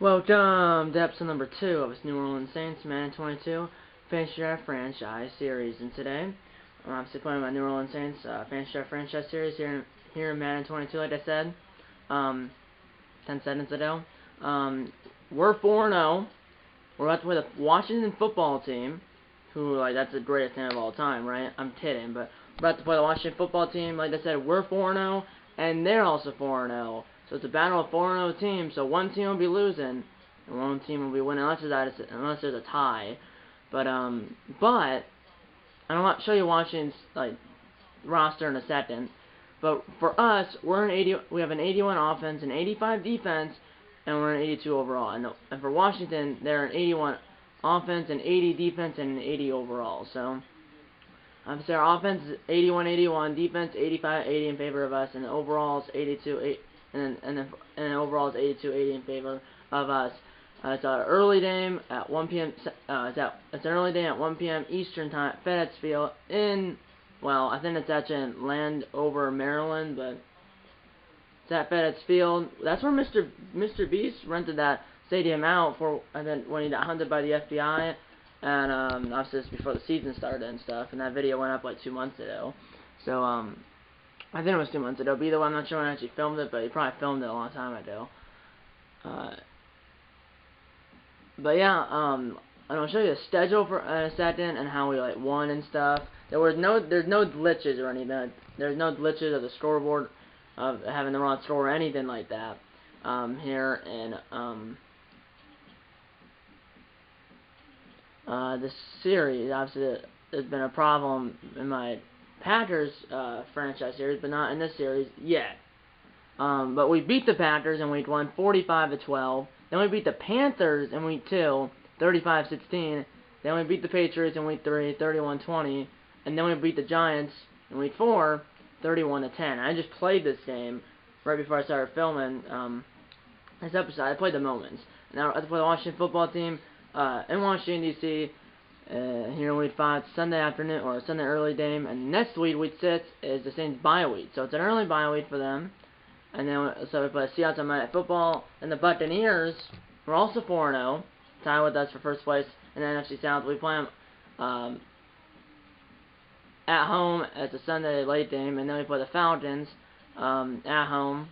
Welcome to episode number 2 of this New Orleans Saints Madden 22 Fantasy Draft Franchise Series. And today, I'm obviously playing my New Orleans Saints Fantasy Draft Franchise Series here in Madden 22, like I said, 10 seconds ago. We're 4-0. We're about to play the Washington football team, who, like, that's the greatest name of all time, right? I'm kidding, but we're about to play the Washington football team. Like I said, we're 4-0, and they're also 4-0. So it's a battle of 4-0 teams, so one team will be losing, and one team will be winning, unless there's a tie. But I'm going to show you Washington's, like, roster in a second. But for us, we have an 81 offense, an 85 defense, and we're an 82 overall. And for Washington, they're an 81 offense, an 80 defense, and an 80 overall. So obviously our offense is 81-81, defense 85-80 in favor of us, and overall is 82-8, and overall is 82-80 in favor of us. It's an early game at 1 p.m. It's an early game at 1 p.m. Eastern time, FedEx Field in. Well, I think it's actually in Landover, Maryland, but it's at FedEx Field. That's where Mr. Beast rented that stadium out for, and then when he got hunted by the FBI, and obviously this before the season started and stuff. And that video went up like 2 months ago. So I think it was 2 months ago. But either way, I'm not sure when I actually filmed it, but he probably filmed it a long time ago. But yeah, I'm gonna show you the schedule for in a second and how we like won and stuff. There's no glitches or anything. There's no glitches of the scoreboard of having the wrong score or anything like that. Here in this series, obviously there's been a problem in my Packers franchise series, but not in this series yet. But we beat the Packers in week 1, 45-12. Then we beat the Panthers in week 2, 35-16. Then we beat the Patriots in week 3, 31-20. And then we beat the Giants in week 4, 31-10. I just played this game right before I started filming this episode. I played the moments. Now I play the Washington football team in Washington, D.C. Here in week 5, Sunday afternoon or Sunday early game. And next week 6, is the Saints bye week. So it's an early bye week for them. And then, so we play Seattle on Monday Night Football, and the Buccaneers, we're also 4-0, tied with us for first place in the NFC South. We play them at home. It's a Sunday late game, and then we play the Falcons at home.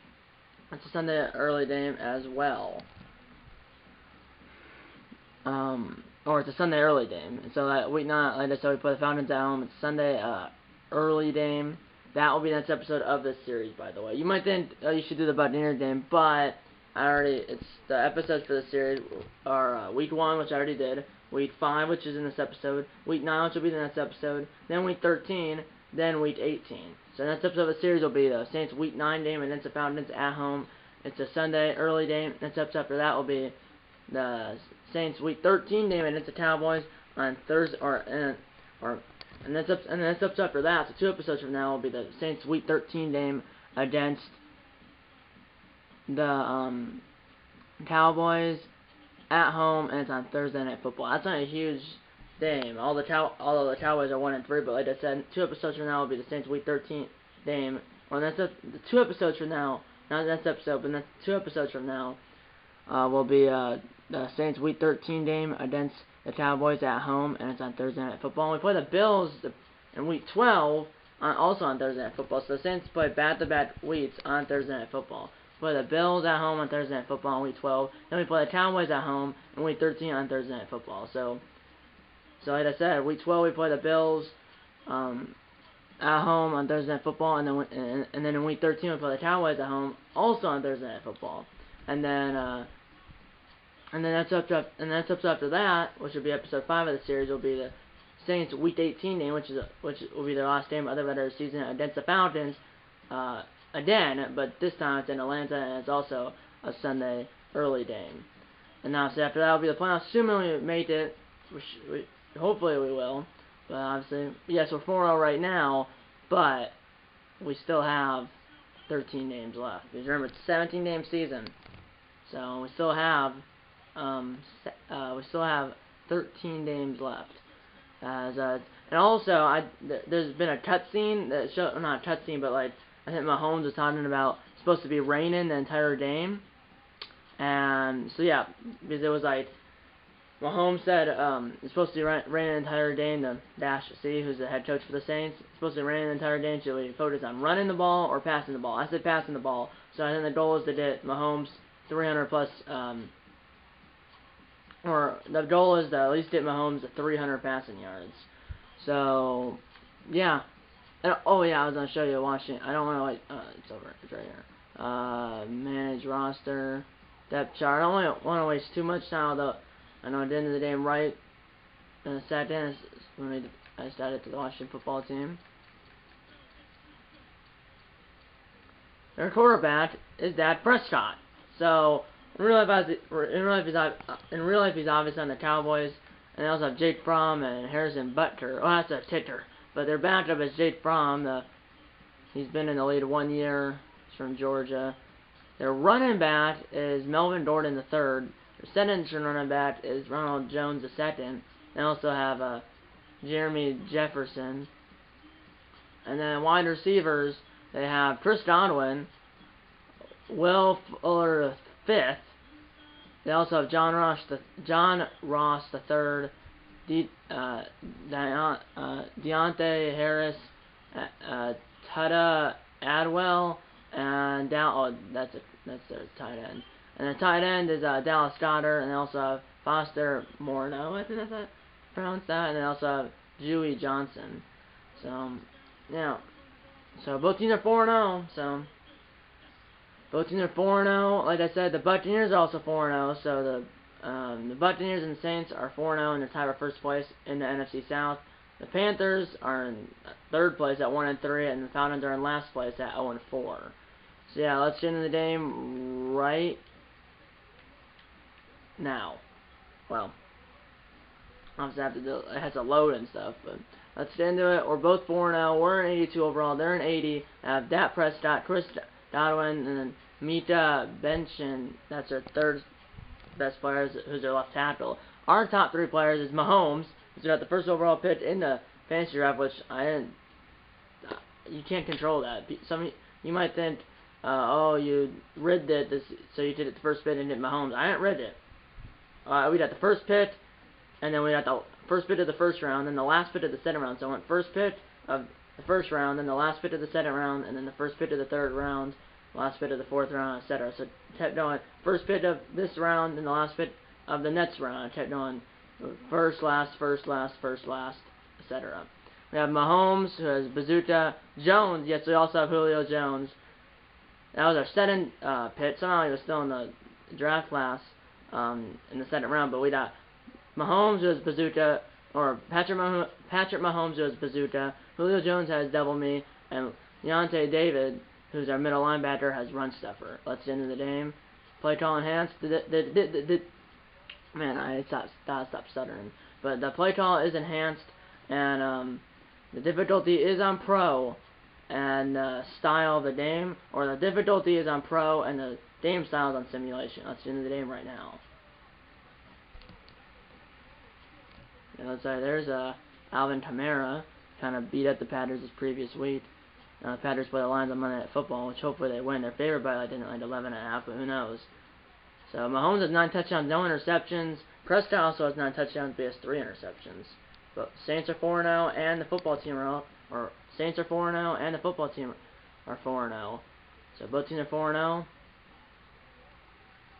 It's a Sunday early game as well. Or it's a Sunday early game. So that week 9, like I said, we play the Falcons at home. It's Sunday early game. That will be the next episode of this series, by the way. You might think you should do the Buccaneers game, but it's the episodes for this series are week 1, which I already did, week 5, which is in this episode, week 9, which will be the next episode, then week 13, then week 18. So the next episode of the series will be the Saints week 9 game against the Falcons at home. It's a Sunday early game. Next episode after that will be the Saints week 13 game against the Cowboys on Thursday, and that's up after that. So 2 episodes from now will be the Saints Week 13 game against the Cowboys at home, and it's on Thursday Night Football. That's not a huge game. Although the Cowboys are 1-3, but like I said, 2 episodes from now will be the Saints Week 13 game. Well, that's 2 episodes from now. Not the next episode, but 2 episodes from now will be the Saints Week 13 game against the Cowboys at home, and it's on Thursday Night Football. And we play the Bills in week 12, also on Thursday Night Football. So the Saints play back-to-back weeks on Thursday Night Football. We play the Bills at home on Thursday Night Football in week 12. Then we play the Cowboys at home in week 13 on Thursday Night Football. So like I said, week 12 we play the Bills at home on Thursday Night Football, and then in week 13 we play the Cowboys at home, also on Thursday Night Football. And then that's up after that, which will be episode 5 of the series, will be the Saints Week 18 game, which will be their last game of the regular season against the Falcons again, but this time it's in Atlanta, and it's also a Sunday early game. And now, so after that will be the playoffs. Assuming we make it, hopefully we will. But obviously, yes, we're 4-0 right now, but we still have 13 games left. Because remember, it's a 17-game season, so we still have 13 games left. And also, there's been a cutscene that not a cutscene, but like I think Mahomes was talking about supposed to be raining the entire game. And so yeah, because it was like Mahomes said it's supposed to rain the entire game. The Dash C, who's the head coach for the Saints, it's supposed to rain the entire game. So we focus on running the ball or passing the ball. I said passing the ball. So I think the goal is to get Mahomes 300 plus. Or the goal is to at least get Mahomes to 300 passing yards. So yeah. And, oh yeah, I was gonna show you watching. I don't want to like. It's over. It's right here. Manage roster, depth chart. I don't want to waste too much time though. I know at the end of the day I'm right in a second. When I started to the Washington football team. Their quarterback is Dak Prescott. So in real life, he's obviously on the Cowboys, and they also have Jake Fromm and Harrison Butker. Oh, that's a kicker. But their backup is Jake Fromm. He's been in the league 1 year. He's from Georgia. Their running back is Melvin Gordon III. Their second running back is Ronald Jones II. They also have Jeremy Jefferson. And then wide receivers, they have Chris Godwin, Will Fuller V. They also have John Ross III, Deontay Harris, Tuda Adwell, and that's their tight end. And the tight end is Dallas Goedert, and they also have Foster Morno. I think that's how you pronounce that. And they also have Dewey Johnson. So yeah. So both teams are 4-0. So both teams are 4-0. Like I said, the Buccaneers are also 4-0. So the Buccaneers and the Saints are 4-0 and they're tied for first place in the NFC South. The Panthers are in third place at 1-3, and the Falcons are in last place at 0-4. So yeah, let's get into the game right now. Well, obviously I have to do it has to load and stuff, but let's get into it. We're both 4-0. We're in 82 overall. They're in 80. I have Dak Prescott, Chris Godwin, and then Mita Benchin. That's their third best players, who's their left tackle. Our top three players is Mahomes, who's got the first overall pick in the fantasy draft, which I didn't. You can't control that. You might think, oh, you rigged it, so you did it the first pick and did Mahomes. I didn't rig it. We got the first pick, and then we got the first pick of the first round, then the last pick of the second round. So I went first pick of the first round, then the last pick of the second round, and then the first pick of the third round, last pick of the fourth round, etc. So kept going. First pick of this round, and the last pick of the next round. I kept going first, last, etc. We have Mahomes, who has Bazooka Jones. Yes, we also have Julio Jones. That was our second pick. Somehow he was still in the draft class in the second round, but we got Mahomes, who has Bazooka, or Patrick Mahomes, who has Bazooka. Julio Jones has Devil Me, and Leonte David, who's our middle linebacker, has Run Stuffer. Let's get into the game. Play call enhanced. Man, I stopped stuttering. But the play call is enhanced, and the difficulty is on Pro, and the style of the game, or the difficulty is on Pro, and the game style is on Simulation. Let's get into the game right now. And let's say there's Alvin Kamara, kind of beat up the Packers this previous week. The Packers play the Lions on Monday Night Football, which hopefully they win. They're favored by like 11.5, but who knows? So Mahomes has 9 touchdowns, no interceptions. Prescott also has 9 touchdowns, but he has 3 interceptions. But Saints are 4-0, and the football team Saints are 4-0, and the football team are 4-0. So both teams are 4-0.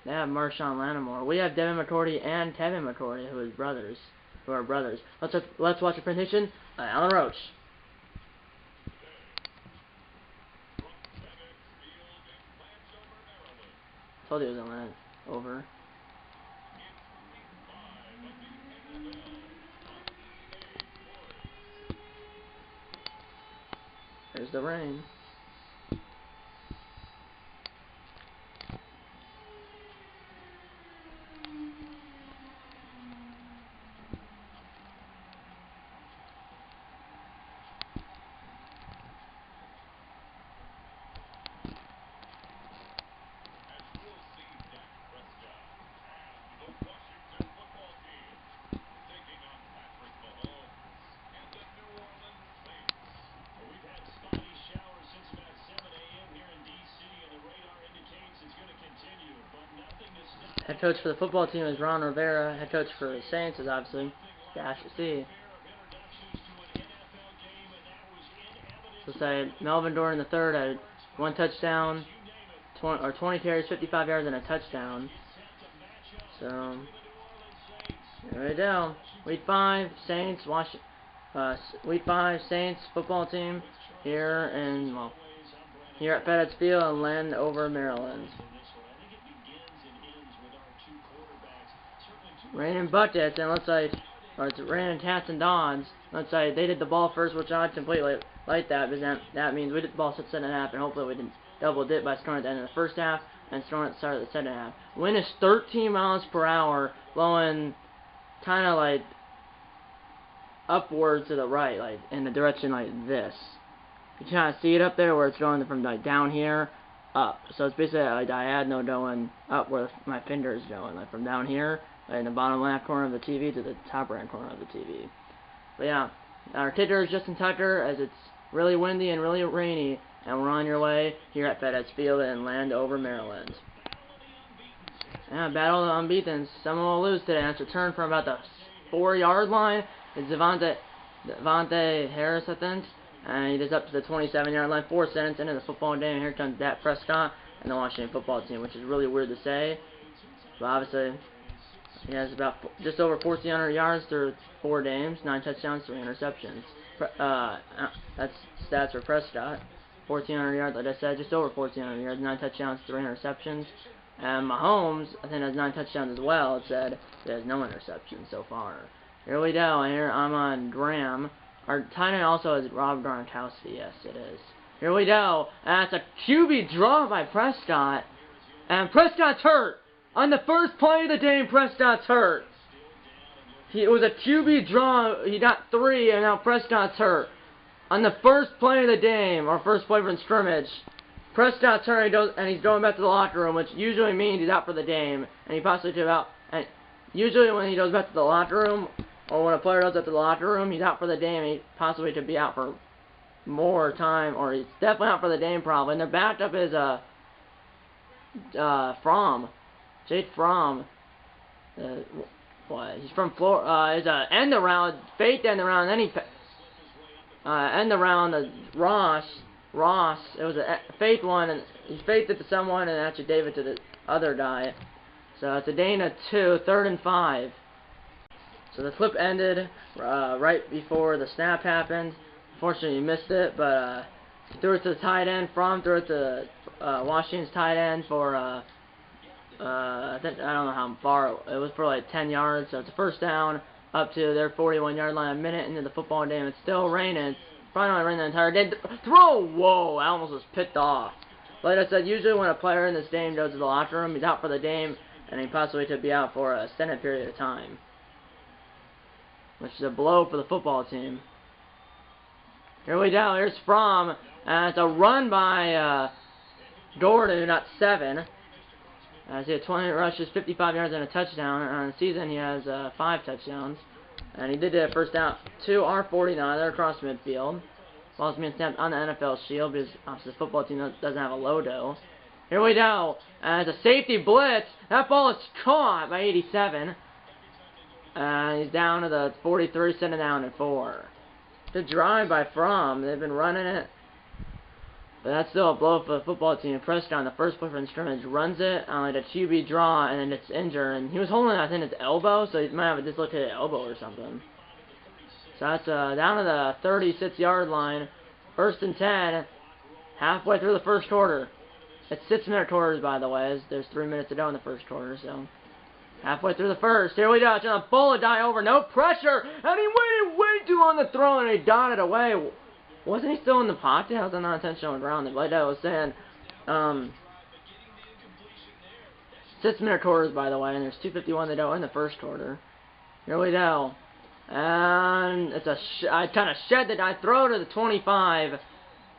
They have Marshawn Lattimore. We have Devin McCourty and Kevin McCourty, who are brothers. Let's watch a presentation by Alan Roach. Told you it was on that. Over. There's the rain. Head coach for the football team is Ron Rivera. Head coach for the Saints is obviously Dash C. So say Melvin Gordon III had 1 touchdown, 20 carries, 55 yards, and a touchdown. So there we go. Week 5, Saints. Week 5, Saints football team here at FedEx Field in Landover, Maryland. Raining buckets, and looks like, or it's raining cats and dogs. Looks like they did the ball first, which I completely like that, because that means we did the ball 7.5, and hopefully we didn't double dip by scoring at the end of the first half and scoring at the start of the second half. Wind is 13 miles per hour, blowing kind of like upwards to the right, like in the direction like this. You can kind of see it up there where it's going from like down here up. So it's basically a diagonal going up where my finger is going, like from down here, like in the bottom left corner of the TV to the top right corner of the TV. But yeah, our kicker is Justin Tucker, as it's really windy and really rainy, and we're on your way here at FedEx Field in Landover, Maryland. Yeah, battle of the unbeaten. Someone will lose today. That's a return from about the 4-yard line. It's Devontae Harris, I think. And he does up to the 27-yard line. 4 seconds into the football game. Here comes Dak Prescott and the Washington football team, which is really weird to say. But obviously, he has about just over 1,400 yards through 4 games, 9 touchdowns, 3 interceptions. That's stats for Prescott. 1,400 yards, like I said, just over 1,400 yards, 9 touchdowns, 3 interceptions. And Mahomes, I think, has 9 touchdowns as well. It said he has no interceptions so far. Here we go. And here I'm on Graham. Our tight end also is Rob Gronkowski. Yes, it is. Here we go. And it's a QB draw by Prescott. And Prescott's hurt. On the first play of the game, Prescott's hurt. It was a QB draw. He got 3, and now Prescott's hurt. On the first play of the game, or first play from scrimmage, Prescott's hurt, and he's going back to the locker room, which usually means he's out for the game, and he possibly could out. And usually when he goes back to the locker room, or when a player goes up to the locker room, he's out for the game. He possibly could be out for more time, or he's definitely out for the game probably. And their backup is Fromm, Jake Fromm. What? He's from Florida. He's a end around, fake end around, and then he end around Ross. It was a fake one, and he faked it to someone and actually gave it to the other guy. So it's a gain of 2, 3rd and 5. So the flip ended right before the snap happened. Unfortunately, he missed it, but he threw it to the tight end. Fromm threw it to Washington's tight end for I don't know how far it was, for like 10 yards. So it's a first down up to their 41-yard line. A minute into the football game, it's still raining. Probably not raining the entire day. Throw! Whoa! I almost was picked off. Like I said, usually when a player in this game goes to the locker room, he's out for the game, and he possibly could be out for a extended period of time, which is a blow for the football team. Here we go. Here's Fromm. And it's a run by Gordon, who got 7. He had 20 rushes, 55 yards, and a touchdown. And on the season, he has 5 touchdowns. And he did it first down to R49. They're across midfield. Ball's being snapped on the NFL shield because obviously the football team doesn't have a logo. Here we go. And it's a safety blitz. That ball is caught by 87. And he's down to the 43, sending down at 4. Good drive by Fromm. They've been running it. But that's still a blow for the football team. Prescott on the first play from scrimmage runs it on like a QB draw, and then it's injured. And he was holding, I think, his elbow, so he might have a dislocated elbow or something. So that's down to the 36-yard line. 1st and 10. Halfway through the first quarter. It's 6-minute quarters, by the way. There's 3 minutes to go in the first quarter, so halfway through the first. Here we go. It's a bullet die over. No pressure. And he waited way too long to throw, and he dotted away. Wasn't he still in the pocket? That was an unintentional grounding. Like I was saying, 6-minute quarters, by the way, and there's 2:51 to go in the first quarter. Here we go. And it's I kind of shed it. I throw to the 25,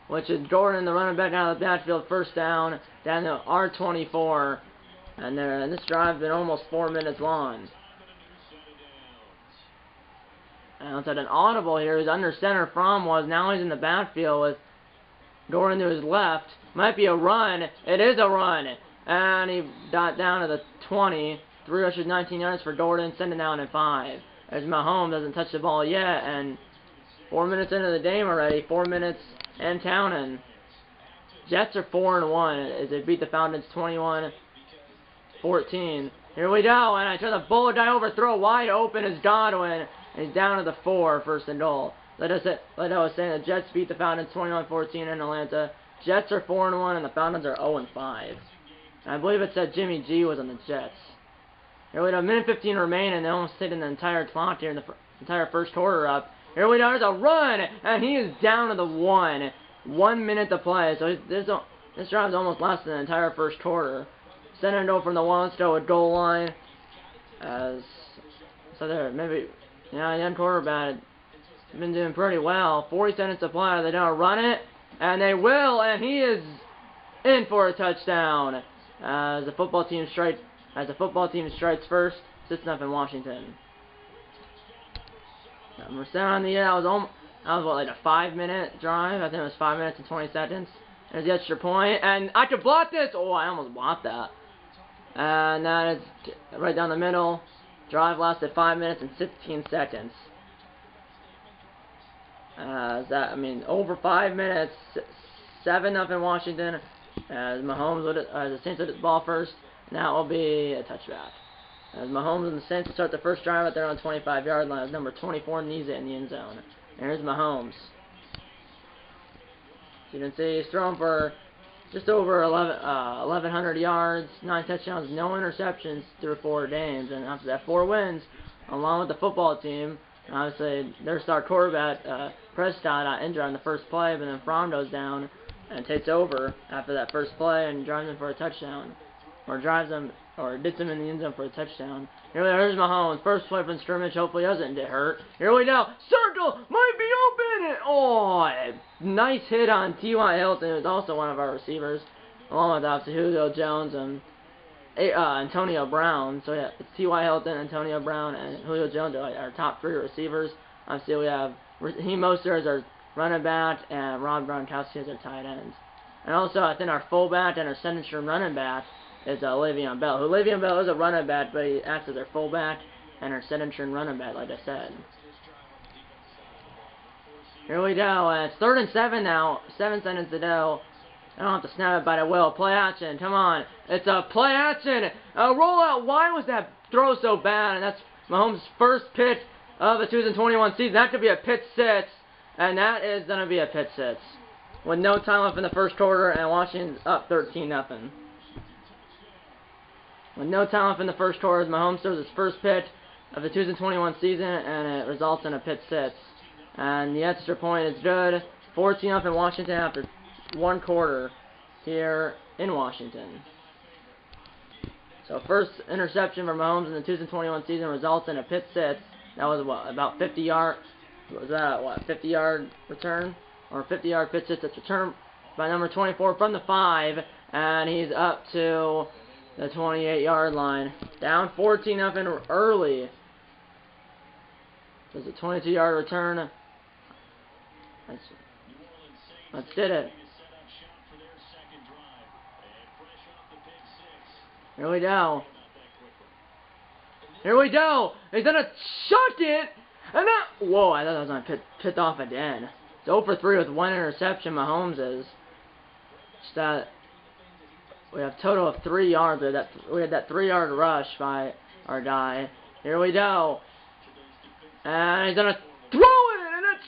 which is Gordon, the running back out of the backfield, first down to R24. And this drive's been almost 4 minutes long. And it's at an audible here. He's under center. Fromm was. Now he's in the backfield with Gordon to his left. Might be a run. It is a run. and he got down to the 20. 319 yards for Gordon, sending down at 5. As Mahomes doesn't touch the ball yet, and 4 minutes into the game already, 4 minutes and counting. Jets are 4-1 as they beat the Falcons 21-14. Here we go, and I turn the bullet die over, throw wide open as Godwin, and he's down to the 4, first and goal. Like I was saying, the Jets beat the Falcons 21-14 in Atlanta. Jets are 4-1, and the Falcons are 0-5. I believe it said Jimmy G was on the Jets. Here we go, 1:15 remaining, and they almost taken the entire clock here in the entire first quarter up. Here we go, there's a run, and he is down to the 1. 1 minute to play, so this drive is almost lasted the entire first quarter. Send it over from the 1, let's go with goal line. So there, maybe, young quarterback been doing pretty well. 40 seconds to play, they're going to run it, and they will, and he is in for a touchdown. As the football team strikes first, 6-0 Washington. We're set on the that was what, like a 5-minute drive? I think it was 5 minutes and 20 seconds. There's the extra point, and I could block this. Oh, I almost blocked that. And that is right down the middle. Drive lasted 5 minutes and 16 seconds. Over 5 minutes, 7-0 Washington. As Mahomes the Saints would hit the ball first. Now it will be a touchback. As Mahomes and the Saints start the first drive at their own 25-yard line, as number 24 needs it in the end zone. There's Mahomes. As you can see, he's thrown for just over 1,100 yards, 9 touchdowns, no interceptions through 4 games. And after that, 4 wins, along with the football team. Obviously, their star quarterback, Prescott, got injured on the first play, but then Fromm goes down and takes over after that first play and drives him for a touchdown. Or gets him in the end zone for a touchdown. Here's Mahomes. First play from scrimmage. Hopefully doesn't get hurt. Here we go. Circle might be open. Nice hit on T.Y. Hilton, who's also one of our receivers, along with obviously Julio Jones and Antonio Brown. So yeah, it's T.Y. Hilton, Antonio Brown, and Julio Jones are our top 3 receivers. Obviously we have Raheem Mostert as our running back, and Rob Gronkowski as our tight ends. And also I think our fullback and our signature running back is Le'Veon Bell. Le'Veon Bell is a running back, but he acts as their fullback and our signature running back, like I said. Here we go. It's 3rd and 7 now. 7 seconds to go. I don't have to snap it, but I will. Play action. Come on. It's a play action. A rollout. Why was that throw so bad? And that's Mahomes' first pitch of the 2021 season. That could be a pitch 6. And that is going to be a pitch 6. With no time left in the first quarter, and Washington's up 13-0. With no time left in the first quarter, Mahomes throws his first pitch of the 2021 season, and it results in a pitch 6. And the extra point is good. 14-0 Washington after 1 quarter here in Washington. So first interception for Mahomes in the 2021 season results in a pitch 6. That was what, about 50-yard? Was that what, 50-yard return or 50-yard pitch 6? That's returned by number 24 from the 5, and he's up to the 28-yard line. Down 14-0 early. There's a 22-yard return. Let's did it. Here we go. Here we go. He's gonna chuck it, and that. Whoa! I thought that was gonna pit off again. It's 0 for 3 with 1 interception. Mahomes is. Just that. We have a total of 3 yards. We had that 3-yard rush by our guy. Here we go. And he's going to throw it, and it's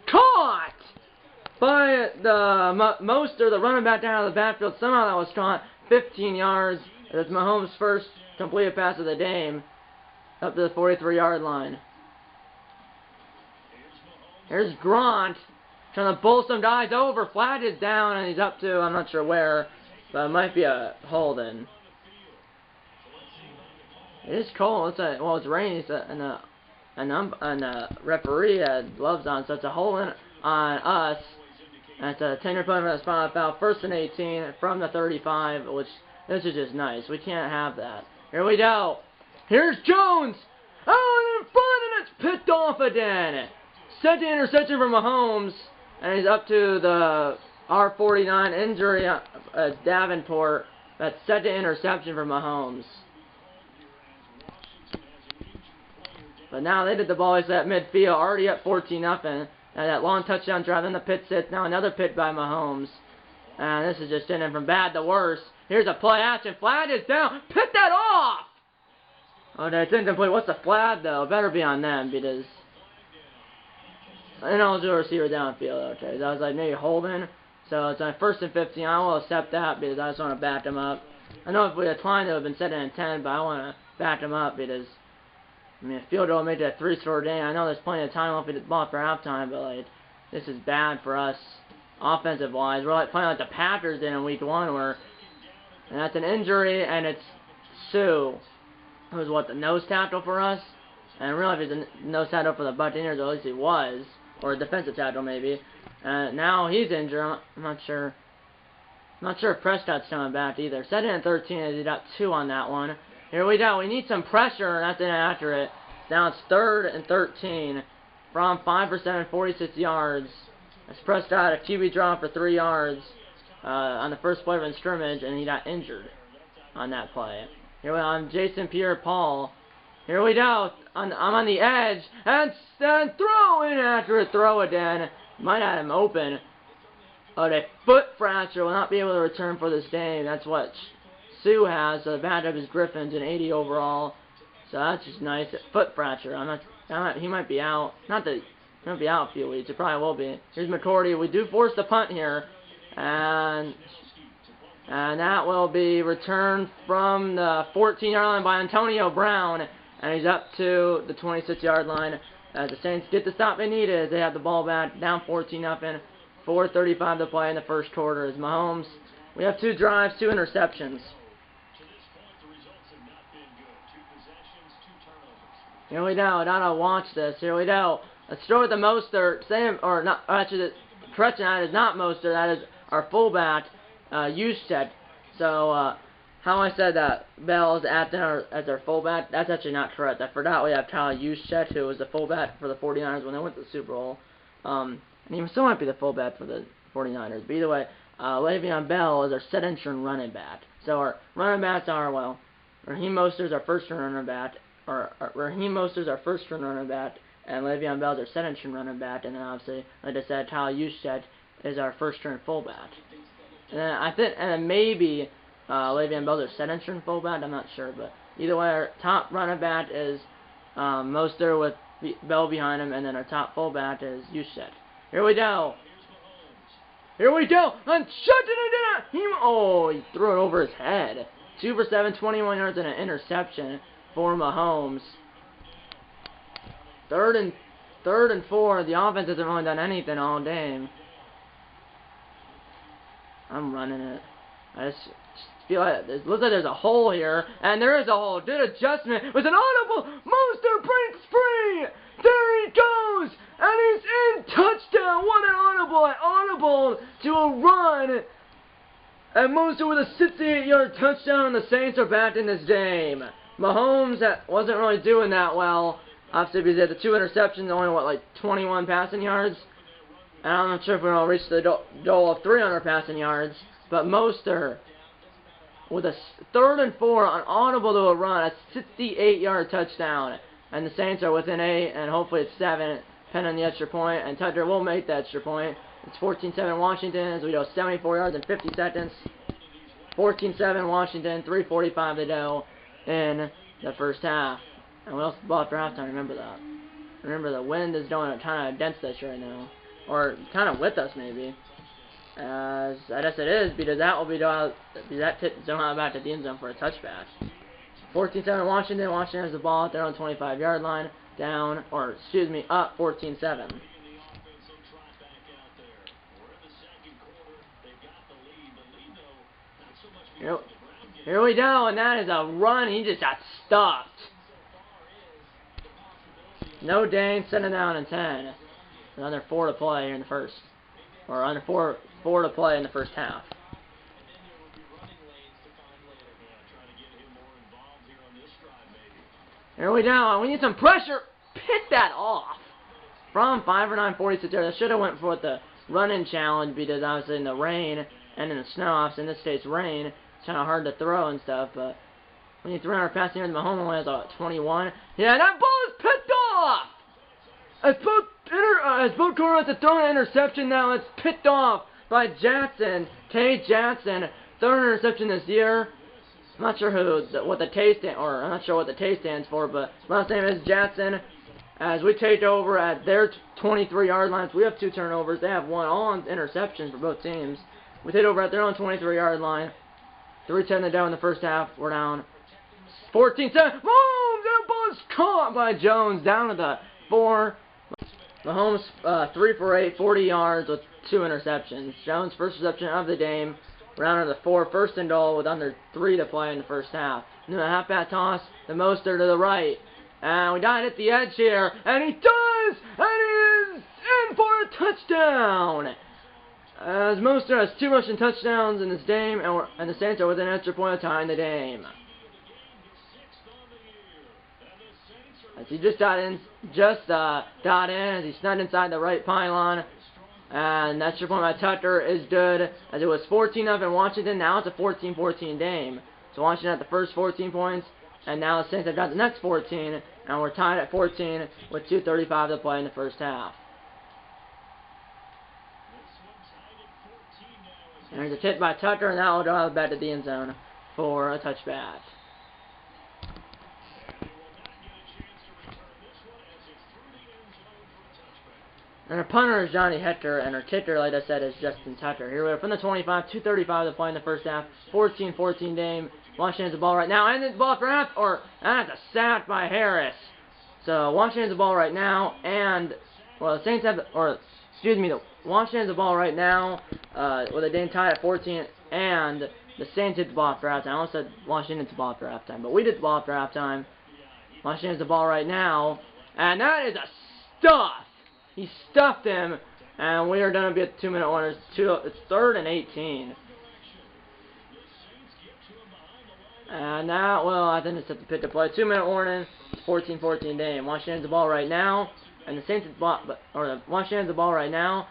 caught by the the running back down out of the backfield. Somehow that was caught. 15 yards. That's Mahomes' first completed pass of the game up to the 43-yard line. Here's Gronk trying to bowl some guys over. Flag is down, and he's up to, I'm not sure where, but it might be a holding. It is cold. It's raining, and the referee had gloves on, so it's a holding on us. And it's a 10-yard penalty for the spot foul. 1st and 18 from the 35, which this is just nice. We can't have that. Here we go. Here's Jones. Oh, and in front, and it's picked off again. Second interception from Mahomes, and he's up to the R49 injury. Davenport That's second interception for Mahomes. But now they did the ball at midfield, already at 14-0. And that long touchdown drive, then the pit sits. Now another pit by Mahomes. And this is just ending from bad to worse. Here's a play action. Flag is down. Pit that off! Oh, that's incomplete. What's the flag, though? Better be on them, because... ineligible receiver downfield. Okay, that was like maybe holding. So it's on 1st and 15. I will accept that because I just want to back them up. I know if we had declined, it would have been 7 and 10, but I want to back them up because... I mean, a field goal made it a 3-score game. I know there's plenty of time left for the ball for halftime, but like, this is bad for us, offensive-wise. We're like playing like the Packers did in Week 1, where, and that's an injury, and it's Sue, who's what, the nose tackle for us, and really, if he's a nose tackle for the Buccaneers, or at least he was, or a defensive tackle maybe. Now he's injured. I'm not sure. I'm not sure if Prescott's coming back either. 2nd and 13, as he got 2 on that one. Here we go. We need some pressure, and that's inaccurate. Now it's 3rd and 13 from 5% 46 yards. As Prescott, a QB draw for 3 yards on the first play of the scrimmage, and he got injured on that play. Here we go. I'm Jason Pierre-Paul. Here we go. I'm on the edge, and throw, inaccurate throw again. Might have him open. Oh, the foot fracture will not be able to return for this game. That's what Sue has. So the backup is Griffin's an 80 overall. So that's just nice. Foot fracture. He might be out. Not that he might be out a few weeks. It probably will be. Here's McCourty. We do force the punt here, and that will be returned from the 14-yard line by Antonio Brown, and he's up to the 26-yard line. As the Saints get the stop they needed, they have the ball back, down 14-0, 4:35 to play in the first quarter. As Mahomes, we have 2 drives, 2 interceptions. Here we go. Gotta watch this. Here we go. Let's throw it to Mostert. Actually, the correction, that is not Mostert. That is our fullback, Juszczyk. So, how I said that Bell is as their fullback, that's actually not correct. I forgot we have Kyle Juszczyk, who was the fullback for the 49ers when they went to the Super Bowl. And he still might be the fullback for the 49ers. But either way, Le'Veon Bell is our second-string running back. So our running backs are, well, Raheem Mostert is our first-string running back, Raheem Mostert is our first-string running back, and Le'Veon Bell is our second-string running back, and then obviously, like I said, Kyle Juszczyk is our first-string fullback. And then I think, and then maybe Le'Veon Bell's our second-string fullback. I'm not sure, but either way, our top running back is Mostert with Bell behind him, and then our top fullback is Juszczyk. Here we go. Here we go. And shut it in. Oh, he threw it over his head. 2 for 7, 21 yards and an interception for Mahomes. Third and 4. The offense hasn't really done anything all game. I'm running it. I just feel like it looks like there's a hole here, and there is a hole. Good adjustment. With an audible. Mostert breaks free. There he goes, and he's in. Touchdown. What an audible to a run. And Mostert with a 68-yard touchdown, and the Saints are back in this game. Mahomes wasn't really doing that well, obviously, because he had the 2 interceptions, only, like 21 passing yards. And I'm not sure if we're going to reach the goal of 300 passing yards, but Mostert, with a 3rd and 4 on audible to a run, a 68-yard touchdown. And the Saints are within 8, and hopefully it's 7, depending on the extra point, and Tucker will make the extra point. It's 14-7 Washington as we go 74 yards in 50 seconds. 14-7 Washington, 3:45 to go in the first half. And we also ball after halftime, remember that. Remember, the wind is going kind of against us right now. Or kind of with us, maybe. As I guess it is, because that will be that tip somehow back to the end zone for a touchback. 14-7 Washington. Washington has the ball at their own 25-yard line. Down, or excuse me, up 14-7. Here we go, and that is a run. He just got stuffed. No Dane, sending down in 10. Another 4 to play here in the first. Or under 4 to play in the first half. Here we go. We need some pressure. Pit that off. From 5 for 9, 46 yards. I should have went for the run-in challenge because obviously in the rain and in the snow, obviously in this case rain, kind of hard to throw and stuff, but when you 300 passing yards, Mahomes only has 21. Yeah, that ball is picked off! As both quarterbacks have thrown an interception now, it's picked off by Jackson. Tay Jackson, third interception this year. I'm not sure what the Tay stands for, but last name is Jackson. As we take over at their 23-yard lines, we have 2 turnovers. They have 1, all on interceptions for both teams. We take over at their own 23-yard line. 3:10 to go in the first half. We're down 14-7. Boom! That ball is caught by Jones down to the 4. Mahomes 3 for 8, 40 yards with 2 interceptions. Jones' first reception of the game. Round of the 4, 1st and goal with under 3 to play in the first half. New halfback toss, the Mostert to the right. And we gotta hit the edge here, and he does! And he is in for a touchdown! As Mostert has 2 rushing touchdowns in this game, and the Saints are within an extra point of tying the game. As he just got in, as he snuck inside the right pylon. And that extra point by Tucker is good, as it was 14-0 Washington. Now it's a 14-14 game. So Washington had the first 14 points, and now the Saints have got the next 14, and we're tied at 14 with 2:35 to play in the first half. And there's a hit by Tucker, and that will go out back to the end zone for a touchback. And our punter is Johnny Hector, and our kicker, like I said, is Justin Tucker. Here we are from the 25, 2:35 to play in the first half, 14-14 game. Washington has the ball right now, and the ball for half, and that's a sack by Harris. So Washington has the ball right now, and well, the Saints have, Washington has the ball right now with a game tied at 14, and the Saints hit the ball after halftime. I almost said Washington hit the ball after halftime, but we did the ball after halftime. Washington has the ball right now, and that is a stuff. He stuffed him, and we are going to be at 2-minute warning. It's 3rd and 18. And now, well, I think it's at the pit to play. 2-minute warning. 14-14 game. Washington has the ball right now, and the Saints Washington has the ball right now,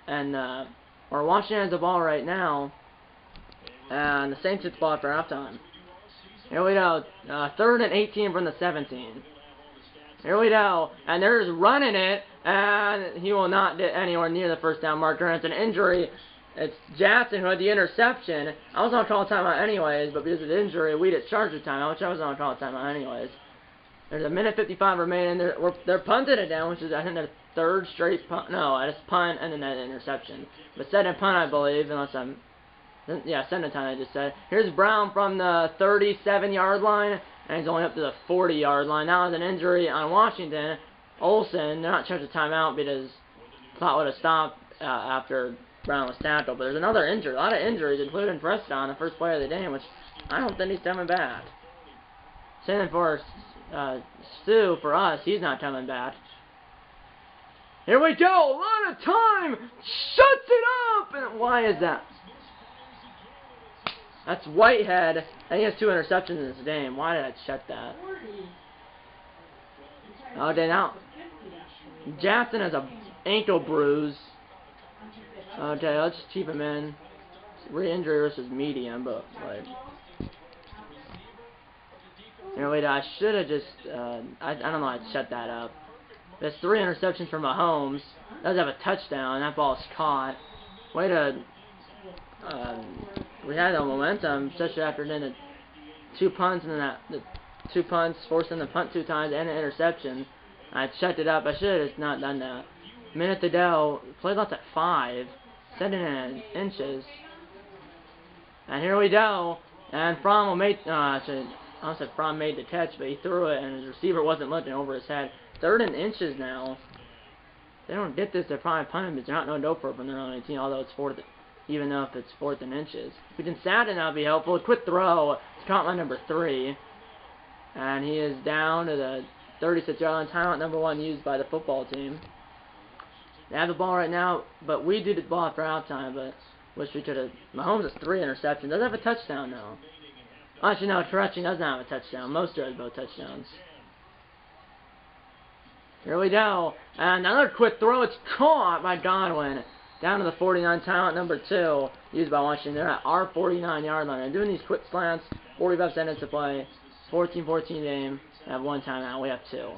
and Washington has the ball right now, and the Saints hit the ball after halftime. Here we go. 3rd and 18 from the 17. Here we go, and they're just running it, and he will not get anywhere near the first down marker. It's an injury. It's Jackson who had the interception. I was on call timeout anyways, but because of the injury, we did Charger timeout, which I was on call timeout anyways. There's a minute 55 remaining. They're punting it down, which is I think their 3rd straight punt. No, I just punt and then that interception. But second punt, I believe, unless I'm. Yeah, second time I just said. Here's Brown from the 37-yard line. And he's only up to the 40-yard line. Now there's an injury on Washington. Olsen, they're not charging timeout because the clock would have stopped after Brown was tackled. But there's another injury. A lot of injuries, including Preston, the first player of the game, which I don't think he's coming back. Same thing for Stu, for us. He's not coming back. Here we go. A lot of time. Shuts it up. And why is that? That's Whitehead, and he has 2 interceptions in this game. Why did I shut that? Okay, now Jackson has a ankle bruise. Okay, let's just keep him in. Re-injury risk is medium, but like. Anyway, I should have just. I don't know. I'd shut that up. There's 3 interceptions from Mahomes. Does have a touchdown. That ball's caught. Way to. We had no momentum, especially after then the 2 punts and then the 2 punts, forcing the punt 2 times and an interception. I checked it up. I should have just not done that. Minute to go. Play left at 5. 7 inches. And here we go. And Fromm made. I almost said Fromm made the catch, but he threw it, and his receiver wasn't looking over his head. 3rd and inches now. If they don't get this, they're probably punting, but they're not going to go for it from their own 18, although it's 4th. Even though if it's 4th and inches. If we can sack it, that would be helpful. Quick throw. It's caught by number 3. And he is down to the 36-yard line. Timeout number 1 used by the football team. They have the ball right now, but we do the ball after halftime, but wish we could have. Mahomes has 3 interceptions. Doesn't have a touchdown, though. Actually, no, correction, doesn't have a touchdown. Mostert has both touchdowns. Here we go. And another quick throw. It's caught by Godwin. down to the 49 timeout number 2 used by Washington. They're at our 49-yard line. They're doing these quick slants. 45 seconds to play. 14-14 game. They have 1 timeout. We have 2.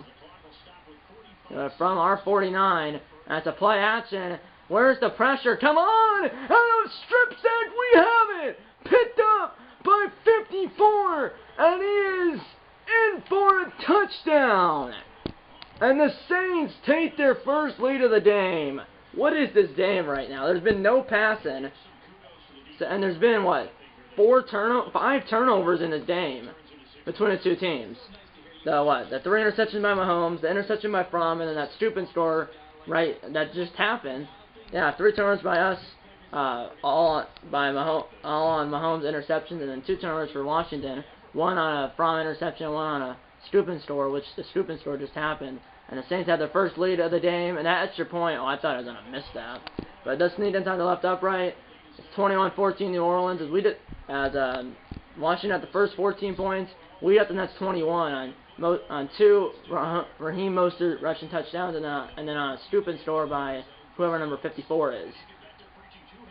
From our 49. That's a play action. Where's the pressure? Come on! Out of strip sack, we have it! Picked up by 54, and he is in for a touchdown! And the Saints take their first lead of the game. What is this game right now? There's been no passing, and there's been, what, 5 turnovers in this game between the two teams. The 3 interceptions by Mahomes, the interception by Fromm, and then that stupid score, right, that just happened. Yeah, 3 turnovers by us, all on Mahomes' interceptions, and then 2 turnovers for Washington. 1 on a Fromm interception, 1 on a scooping score, which the scooping score just happened. And the Saints had their first lead of the game, and that extra point, I thought I was going to miss that. But it does sneak inside the left upright. It's 21-14 New Orleans, as Washington had the first 14 points. We got the next 21 on 2 Raheem Mostert rushing touchdowns, and then on a scooping score by whoever number 54 is.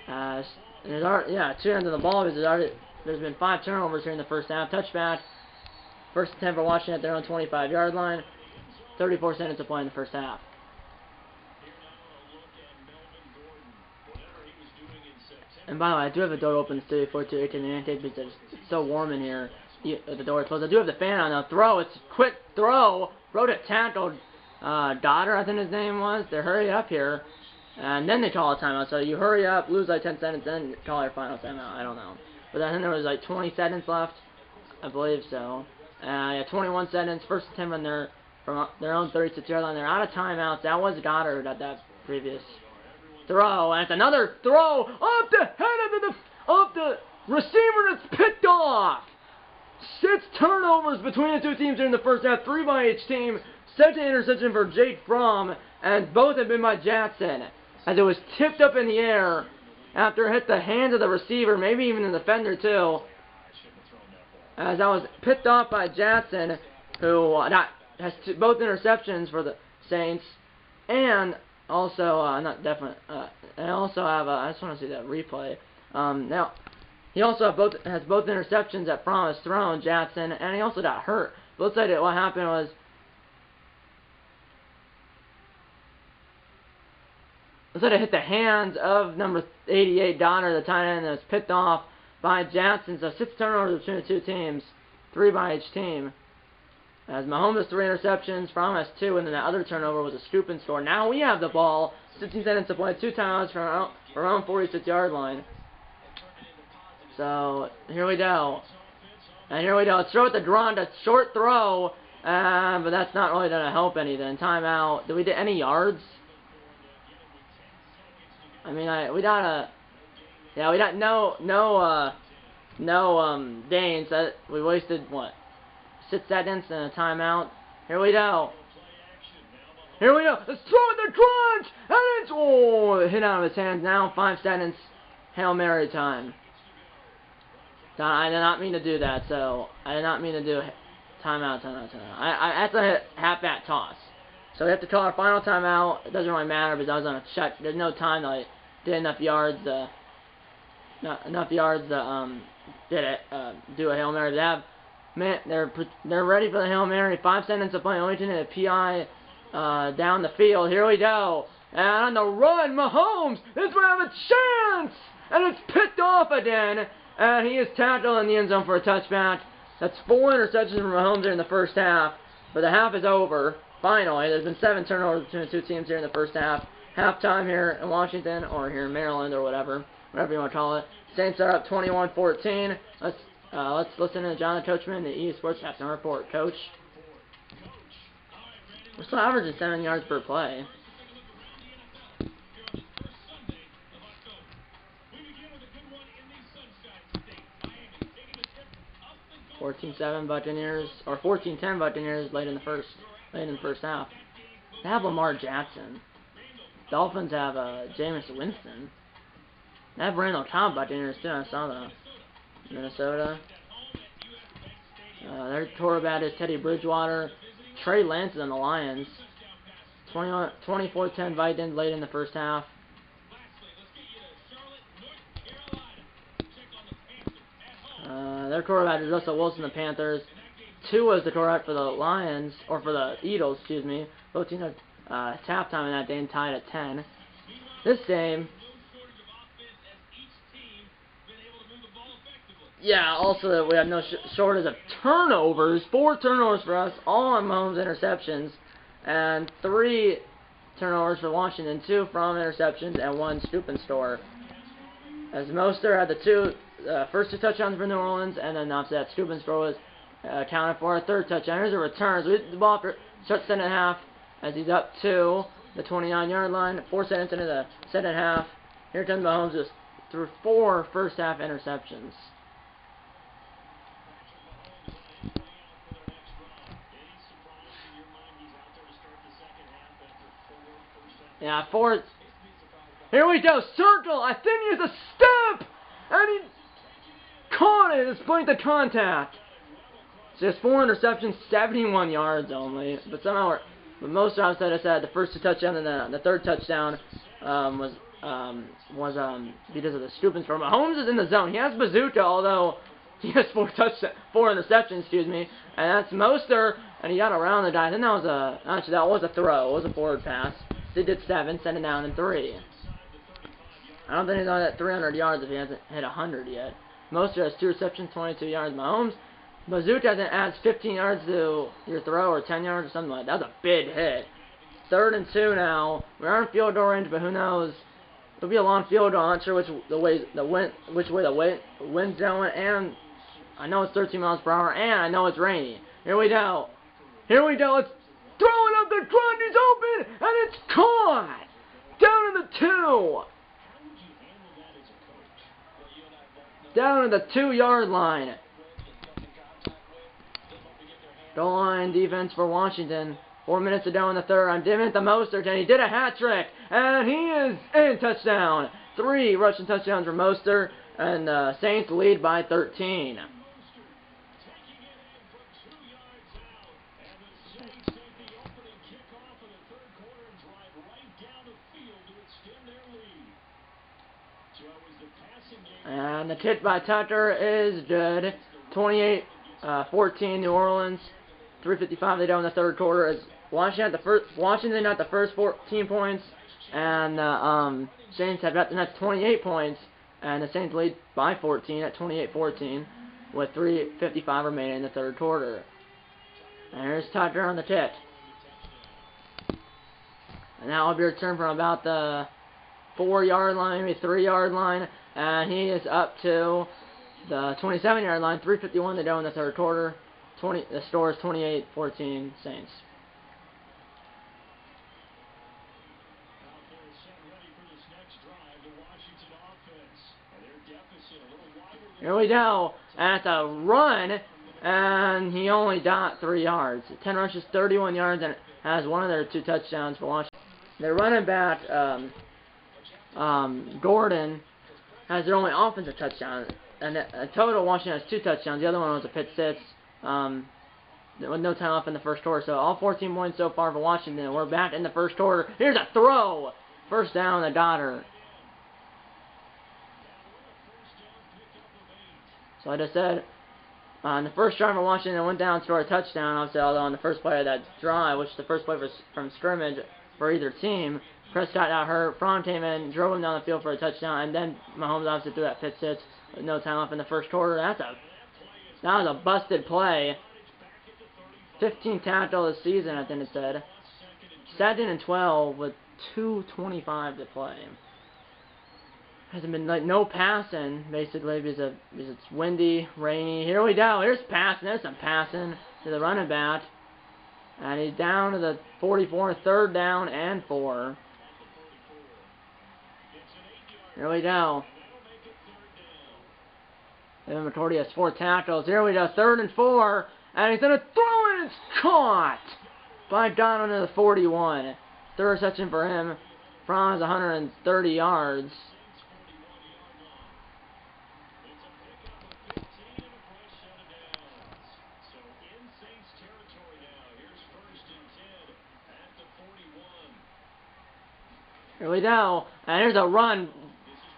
And there's already, 2 ends of the ball, because there's been 5 turnovers here in the first half. Touchback. First attempt for Washington at their own 25-yard line. 34 seconds to play in the first half. And by the way, I do have the door open in Studio 428 in the antique because it's so warm in here. The door is closed. I do have the fan on now. Throw. It's a quick throw. Wrote it tackled. Daughter, I think his name was. They hurry up here. And then they call a timeout. So you hurry up, lose like 10 seconds, then call your final timeout. I don't know. But I think there was like 20 seconds left. I believe so. 21 seconds. First attempt on from their own 36-yard line. They're out of timeouts. That was Goddard at that previous throw. And it's another throw off the head of the receiver that's picked off. 6 turnovers between the two teams during the first half. 3 by each team. Second interception for Jake Fromm. And both have been by Jackson. As it was tipped up in the air after it hit the hands of the receiver. Maybe even the defender too. As that was picked off by Jackson, who has both interceptions for the Saints, and also and also have I just want to see that replay. Now he also has both interceptions that Fromm has thrown, Jackson, and he also got hurt. But looks like what happened was it hit the hands of number 88 Donner, the tight end, and was picked off by Jackson. So 6 turnovers between the two teams, 3 by each team. As Mahomes has 3 interceptions, Fromm has 2, and then the other turnover was a scoop and score. Now we have the ball, 15 seconds to play, 2 timeouts from our own 46-yard line. So here we go. And here we go. Throw at the ground, a short throw, but that's not really going to help anything. Timeout. Did we get any yards? I mean, we got no gains. We wasted what? 6 seconds and a timeout. Here we go. Here we go. Let's throw it the crunch, and it's it hit out of his hands. Now 5 seconds. Hail Mary time. I did not mean to do that. So I did not mean to do timeout. That's a halfback toss. So we have to call our final timeout. It doesn't really matter because I was on a check. There's no time to get enough yards. Not enough yards to do a Hail Mary. They're ready for the Hail Mary. 5 seconds to play. Only to a PI down the field. Here we go. And on the run, Mahomes is going to have a chance. And it's picked off again. And he is tackled in the end zone for a touchback. That's 4 interceptions from Mahomes during the first half. But the half is over. Finally, there's been 7 turnovers between the two teams here in the first half. Halftime here in Washington, or here in Maryland, or whatever you want to call it. Saints are up 21-14. Let's listen to John Coachman, the E Sports Halftime Report. Coach, we're still averaging 7 yards per play. 14-7 Buccaneers, or 14-10 Buccaneers late in the first half. They have Lamar Jackson. Dolphins have Jameis Winston. They have Randall Cobb Buccaneers too. I saw that. Minnesota. Their quarterback is Teddy Bridgewater. Trey Lance is on the Lions. 24-10 Vikings late in the first half. quarterback is Russell Wilson, the Panthers. Tua is the quarterback for the Lions, or for the Eagles, excuse me. Both teams had halftime in that game, tied at 10. This game, yeah, also we have no shortage of turnovers. 4 turnovers for us, all on Mahomes interceptions, and 3 turnovers for Washington, 2 from interceptions and 1 scoop and store. As Mostert had the first 2 touchdowns for New Orleans, and then after that, scoop and store was accounted for a 3rd touchdown. Here's a return. So the ball starts second half as he's up to the 29-yard line. 4 seconds into the second half. Here comes Mahomes just threw 4 first half interceptions. Yeah, 4. Here we go. Circle. I think he has a step. And he caught it despite the contact. Just 4 interceptions, 71 yards only. But somehow, most outside I said the first 2 touchdowns and the 3rd touchdown was because of the scooping for Mahomes is in the zone. He has bazooka, although he has 4 interceptions, excuse me. And that's Mostert, and he got around the guy. I think that was a throw. It was a forward pass. They did 7, sent it down in 3. I don't think he's on that 300 yards if he hasn't hit 100 yet. Mostert has 2 receptions, 22 yards. Mahomes, bazooka adds 15 yards to your throw, or 10 yards or something like that. That's a big hit. 3rd and 2 now. We're in field goal range, but who knows? It'll be a long field goal. I'm not sure which way the wind's going, and I know it's 13 miles per hour, and I know it's rainy. Here we go. Let's throw it up the ground. He's open, and it's caught down in the 2. Down at the 2-yard line. Goal line defense for Washington. 4 minutes to go in the 3rd. I'm giving it to Mostert, and he did a hat trick, and he is in. Touchdown. 3 rushing touchdowns for Mostert, and the Saints lead by 13. And the kick by Tucker is good. 28-14 New Orleans. 3:55 they go in the 3rd quarter. As Washington had the first 14 points, and the Saints have got the next 28 points, and the Saints lead by 14 at 28-14 with 3:55 remaining in the 3rd quarter. And here's Tucker on the kick. And that will be returned from about the 4-yard line, maybe 3-yard line, and he is up to the 27-yard line. 3:51 to go in the 3rd quarter. The score is 28-14 Saints. Here we go. At the run, and he only got 3 yards. 10 rushes, 31 yards, and has one of their 2 touchdowns for Washington. Their running back, Gordon, has their only offensive touchdown. And total, Washington has 2 touchdowns. The other one was a pick 6. With no time left in the 1st quarter. So all 14 points so far for Washington. We're back in the 1st quarter. Here's a throw. 1st down to Goddard. So like I said, on the first drive for Washington, went down, scored a touchdown. Obviously, although on the first play of that drive, which the first play was from scrimmage for either team, Prescott got hurt. Braun came in, drove him down the field for a touchdown, and then Mahomes obviously threw that pick 6 with no time left in the 1st quarter. That was a busted play. 15 tackles this season, I think it said. 2nd and 12 with 2:25 to play. Hasn't been no passing basically because it's windy, rainy. Here we go. Here's passing. There's some passing to the running back, and he's down to the 44, 3rd down and 4. Here we go. Evan McCourty has 4 tackles. Here we go. 3rd and 4. And he's going to throw it. It's caught by Donald to the 41. 3rd reception for him. Franz 130 yards. Here we go. And here's a run.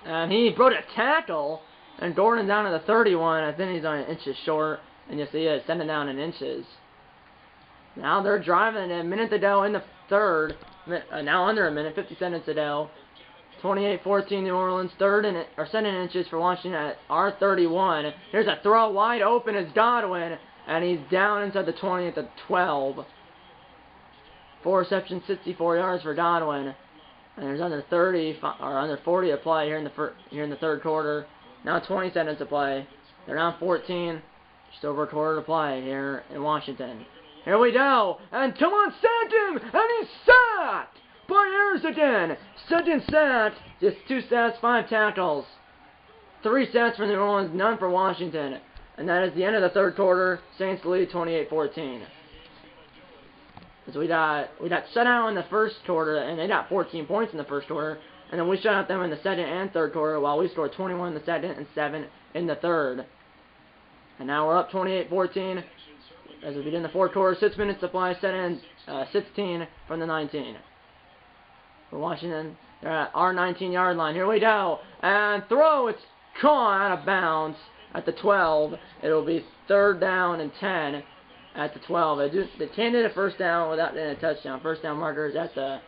And he broke a tackle. And Gordon down to the 31. I think he's on inches short. And you see it sending down in inches. Now they're driving it. A minute to go in the third. Now under a minute. 50 seconds to go. 28-14 New Orleans. Second in inches for Washington at our 31. Here's a throw wide open. It's Godwin. And he's down inside the 20 at the 12. 4 receptions, 64 yards for Godwin. And there's under 30 or under 40 to play here in the third quarter. Now 20 seconds to play. They're down 14. Just over a quarter to play here in Washington. Here we go. And Tillman sacked him. And he's sacked by Erzincan. Second sack. Just 2 sacks, 5 tackles. 3 sacks for New Orleans, none for Washington. And that is the end of the third quarter. Saints lead 28-14. So we got shut out in the first quarter, and they got 14 points in the first quarter. And then we shut out them in the second and third quarter, while we scored 21 in the second and 7 in the third. And now we're up 28-14 as we begin the fourth quarter. 6 minutes to play, 16 from the 19. For Washington, they're at our 19-yard line. Here we go. And throw. It's caught out of bounds at the 12. It'll be 3rd down and 10 at the 12. They can't hit a first down without getting a touchdown. First down marker is at the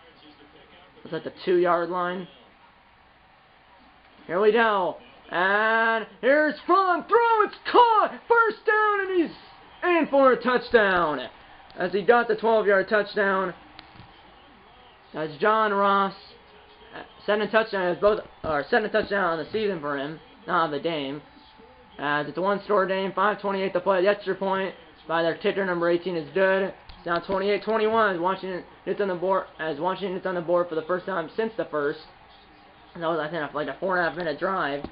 2-yard line. Here we go. And here's Fun. Throw. It's caught. First down, and he's in for a touchdown. As he got the 12-yard touchdown. That's John Ross. Second touchdown on the season for him, not of the game. As it's a one-score game, 5:28 to play. The extra point by their kicker, number 18, is good. It's now 28-21 as Washington gets on the board. For the first time since the first. And that was, I think, like a 4.5-minute drive.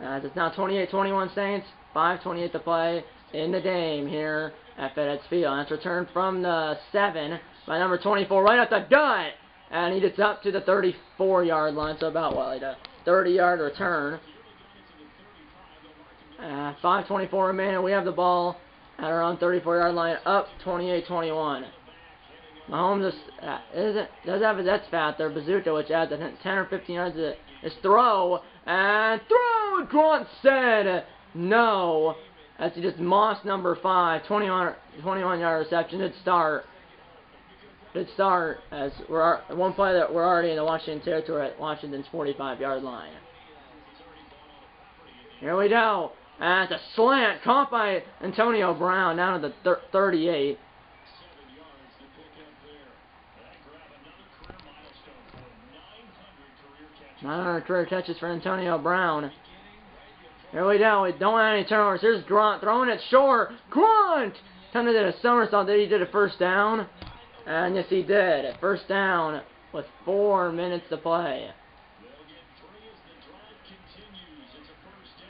As it's now 28-21 Saints, 5:28 to play in the game here at FedEx Field. And it's returned from the 7 by number 24, right at the gut. And he gets up to the 34-yard line, so about, what, like a 30-yard return. 5:24 remaining. We have the ball at our own 34-yard line, up 28-21. Mahomes does have his X-Fat there, Bazooka, which adds, I think, 10 or 15 yards to his throw. And throw! Grunt said no. As he just mossed number 5, 21-yard reception. Good start. As we're one play that we're already in the Washington territory at Washington's 45-yard line. Here we go. And it's a slant caught by Antonio Brown down to the 38. Another career catches for Antonio Brown. Here we go. We don't have any turnovers. Here's Grunt throwing it short. Grunt! Kind of did a somersault. He did a first down. And yes, he did. First down with 4 minutes to play.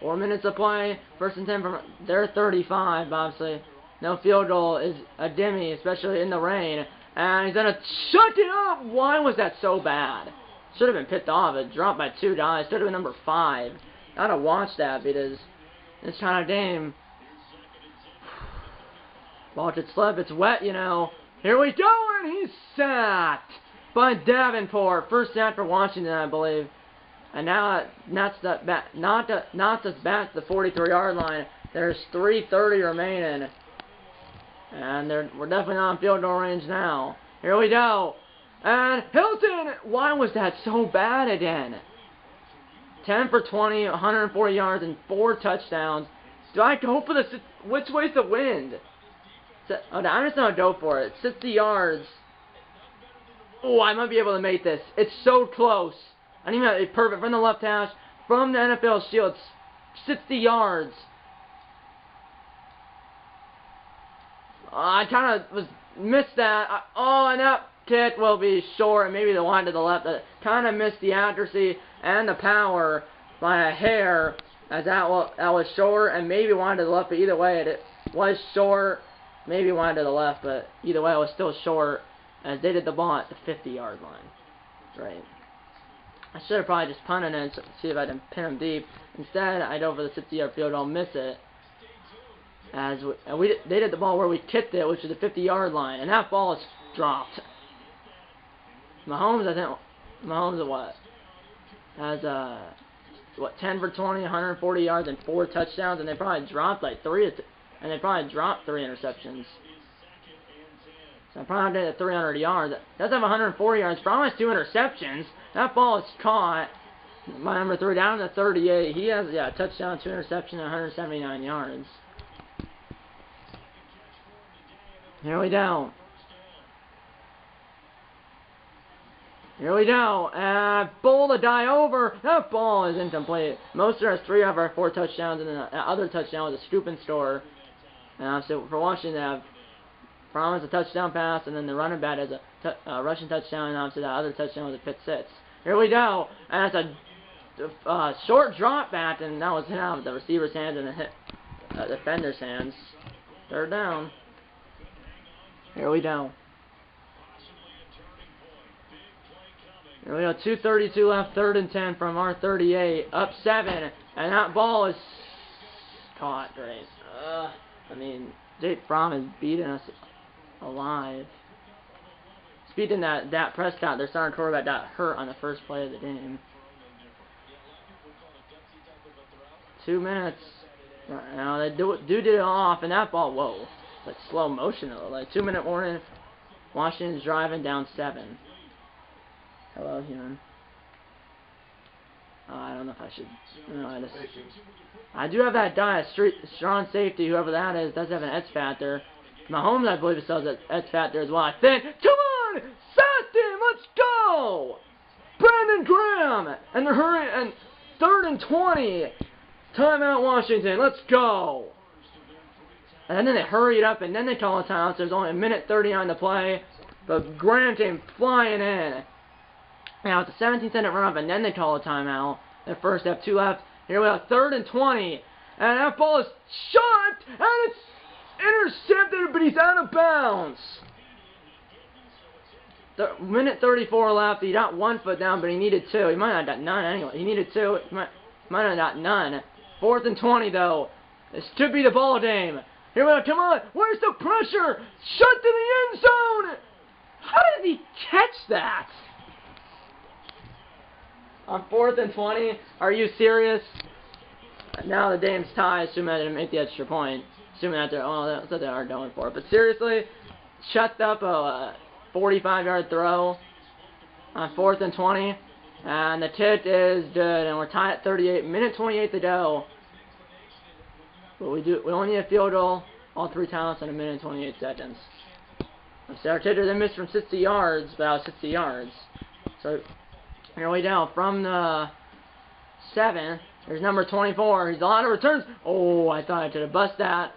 4 minutes to play. First and 10 from their 35, obviously. No field goal is a dimmy, especially in the rain. And he's going to shut it up. Why was that so bad? Should have been picked off. It dropped by 2 guys. Should have been number 5. Gotta watch that because this kind of game, ball could slip. It's wet, you know. Here we go, and he's sacked by Davenport. First sack for Washington, I believe. And now not just back to the 43-yard line. There's 3:30 remaining, and we're definitely not in field goal range now. Here we go, and Hilton. Why was that so bad again? 10 for 20, 140 yards, and 4 touchdowns. Do I go for which way's the wind? I'm just going to go for it. 60 yards. Oh, I might be able to make this. It's so close. I need to be perfect from the left hash, from the NFL shield. It's 60 yards. I kind of missed that. And that kick will be short, and maybe the line to the left. I kind of missed the accuracy and the power by a hair, as that was short, and maybe wide to the left, but either way, it was short. Maybe wide to the left, but either way, it was still short, as they did the ball at the 50-yard line. Right. I should have probably just punted it and see if I can pin him deep. Instead, I go for the 60-yard field goal, miss it. They did the ball where we kicked it, which is the 50-yard line, and that ball is dropped. Mahomes at what? Has what, 10 for 20, 140 yards, and 4 touchdowns, and they probably dropped like 3, and they probably dropped 3 interceptions. So I probably did 300 yards. Does have 140 yards, probably has 2 interceptions. That ball is caught. My number 3 down to 38. He has, yeah, a touchdown, 2 interceptions, and 179 yards. Here we go. Here we go. Ball to die over. That ball is incomplete. Moster has 3 out of our 4 touchdowns, and then the other touchdown was a scoop and store. So for Washington, they have Promise a touchdown pass, and then the running back has a rushing touchdown, and obviously the other touchdown was a pick 6. Here we go. And it's a short drop back, and that was hit out of the receiver's hands and the defender's hands. 3rd down. Here we go. Here we go. 2:32 left. 3rd and 10 from our 38. Up 7, and that ball is caught. Great. I mean, Jake Fromm is beating us alive. Speaking of that Prescott, their starting quarterback got hurt on the first play of the game. 2 minutes. Now they do it off, and that ball, whoa, like slow motion though. Like 2-minute warning. Washington's driving down 7. Hello, human. I don't know if I should. No, I do have that guy, strong safety, whoever that is, does have an X factor. Mahomes, I believe, still has an X factor as well. I think. Come on, sacked him. Let's go, Brandon Graham. And they're hurrying. And 3rd and 20. Timeout, Washington. Let's go. And then they hurried up, and then they call a timeout. So there's only 1:30 on the play, but Graham came flying in. Now it's a 17-second run up, and then they call a timeout. They first have 2 left. Here we have 3rd and 20, and that ball is shot, and it's intercepted, but he's out of bounds. 1:34 left. He got 1 foot down, but he needed 2. He might not have got none anyway. He needed 2. He might not have got none. 4th and 20 though. This could be the ball game. Here we go. Come on. Where's the pressure? Shut to the end zone. How did he catch that? On 4th and 20, are you serious? Now the game's tied, assuming I didn't make the extra point. Assuming that that's what they are going for. But seriously, shut up a 45-yard throw on 4th and 20. And the kick is good, and we're tied at 38. 1:28 to go. But we only need a field goal, all 3 times in 1:28 seconds. So our kicker then missed from 60 yards, but that was 60 yards. So here we go, from the 7, there's number 24, he's a lot of returns. Oh, I thought I could have busted that.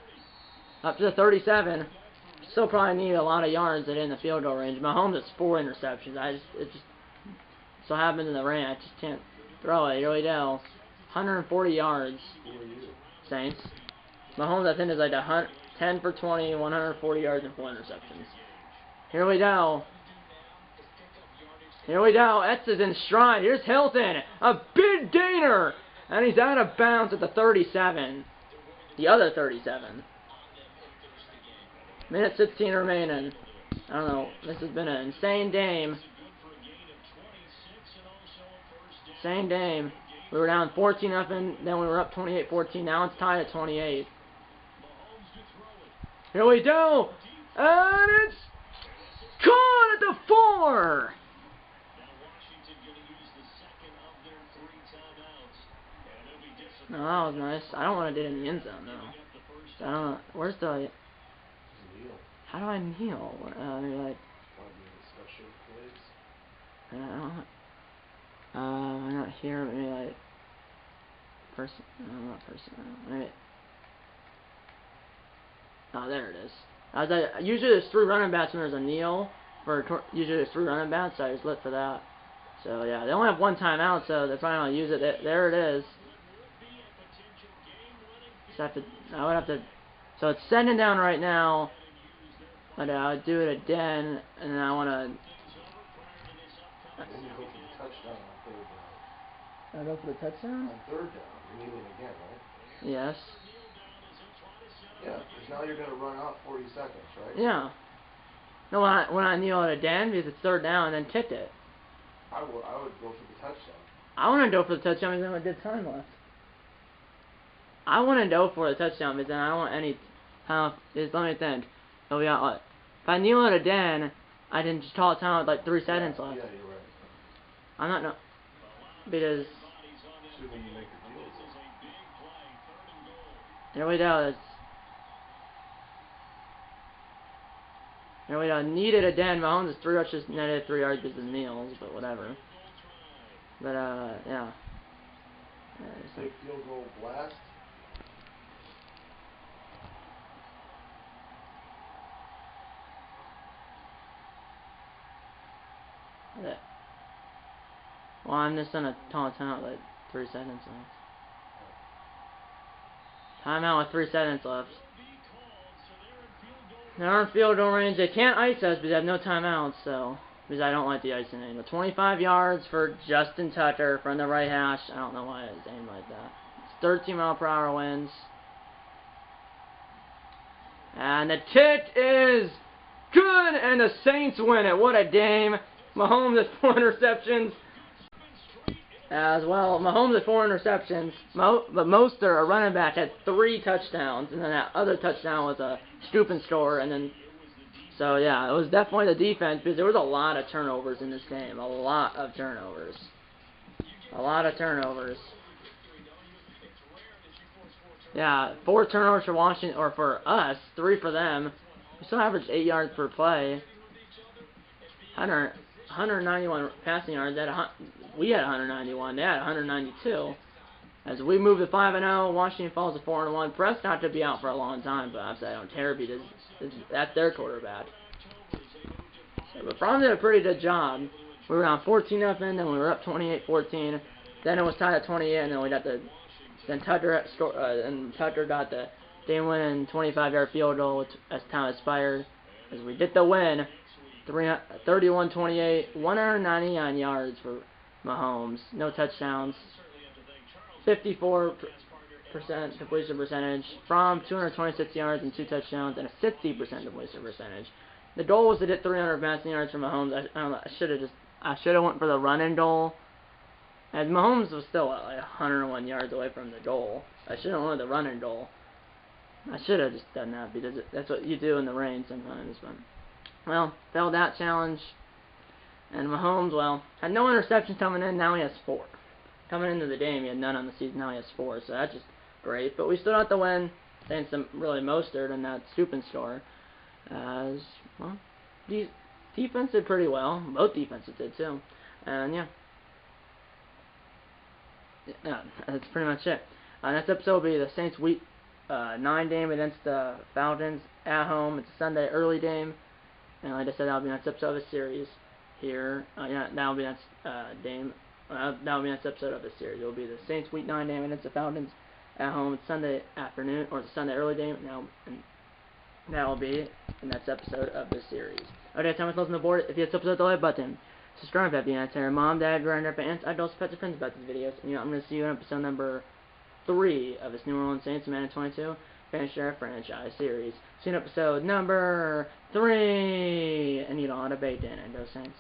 Up to the 37. Still probably need a lot of yards in the field goal range. Mahomes has 4 interceptions. It just so happens in the rain, I just can't throw it. Here we go. 140 yards. Saints. Mahomes, I think, is like 10 for 20, 140 yards, and 4 interceptions. Here we go. Here we go. Etz is in stride. Here's Hilton. A big gainer. And he's out of bounds at the 37. The other 37. 1:16 remaining. I don't know. This has been an insane game. Insane game. We were down 14-0. Then we were up 28-14. Now it's tied at 28. Here we go. And it's caught at the 4. No, that was nice. I don't want to do it in the end zone, though. I don't know. Where's the... How do I kneel? Maybe like... I'm not here. Maybe like... No, not person. Maybe... Oh, there it is. Usually there's 3 running backs when there's a kneel. Usually there's 3 running backs, so I just lit for that. So, yeah. They only have 1 timeout, so they're probably going to use it. There it is. I would have to. So it's 2nd down right now. But I would do it again, and then I want to. I go for the touchdown. On 3rd down, you're kneeling again, right? Yes. Yeah, because now you're going to run out 40 seconds, right? Yeah. No, when I kneel it again because it's 3rd down, and then kick it. I would go for the touchdown. I want to go for the touchdown because I did time left. I want to go for the touchdown because I don't want any time. Let me think. Oh yeah, what? If I kneel it again, I can just call it time with like 3 seconds left. Yeah, you're right. I'm not no because Assuming you make the field goal. here we go. Here we go. Needed again. Mahomes is 3 rushes, netted 3 yards because of kneels, but whatever. But yeah. Big field goal blast. Yeah. Well, I'm just gonna call a timeout like 3 seconds left. Timeout with 3 seconds left. They're in field goal range. They can't ice us because I have no timeouts, so because I don't like the icing angle. 25 yards for Justin Tucker from the right hash. I don't know why it's aimed like that. It's 13-mile-per-hour winds. And the kick is good, and the Saints win it. What a game. Mahomes has 4 interceptions as well. Mahomes had 4 interceptions, but Mostert, a running back, had 3 touchdowns, and then that other touchdown was a scoop and score, and then, so yeah, it was definitely the defense, because there was a lot of turnovers in this game, a lot of turnovers. Yeah, 4 turnovers for Washington, or for us, 3 for them. We still averaged 8 yards per play. 191 passing yards. We had 191. They had 192. As we move to 5-0, Washington falls to 4-1. Prescott could be out for a long time, but obviously I don't care because that's their quarterback. But Fromm did a pretty good job. We were down 14-0, then we were up 28-14. Then it was tied at 28, and then we got then Tucker got the game-winning 25-yard field goal as time expired. As we get the win, 31-28, 199 yards for Mahomes, no touchdowns, 54% completion percentage, from 226 yards and 2 touchdowns, and a 60% completion percentage. The goal was to get 300 passing yards for Mahomes. I don't know, I should have went for the running goal. And Mahomes was still like 101 yards away from the goal. I should have went with the running goal. I should have just done that because that's what you do in the rain sometimes. But well, failed that challenge. And Mahomes, well, had no interceptions coming in. Now he has 4. Coming into the game, he had none on the season. Now he has 4. So that's just great. But we still have to win, thanks to really Mostert and that scoop and score. As well, defense did pretty well. Both defenses did too. And yeah. Yeah, that's pretty much it. Next episode will be the Saints Week 9 game against the Falcons at home. It's a Sunday early game, and like I said, that'll be next episode of the series here. Yeah, that'll be next game. That'll be next episode of the series. It will be the Saints Week 9 game against the Falcons at home. It's Sunday afternoon, or it's a Sunday early game. And that will be the next episode of the series. Okay, time to close on the board. If you hit the like button. Subscribe if you want to tell your mom, dad, grandpa, aunts, adults, pets, or friends about these videos. And I'm going to see you in episode number 3 of this New Orleans Saints Madden 22 Fantasy Draft Franchise Series. See you in episode number 3. And eat a lot of bacon and go Saints.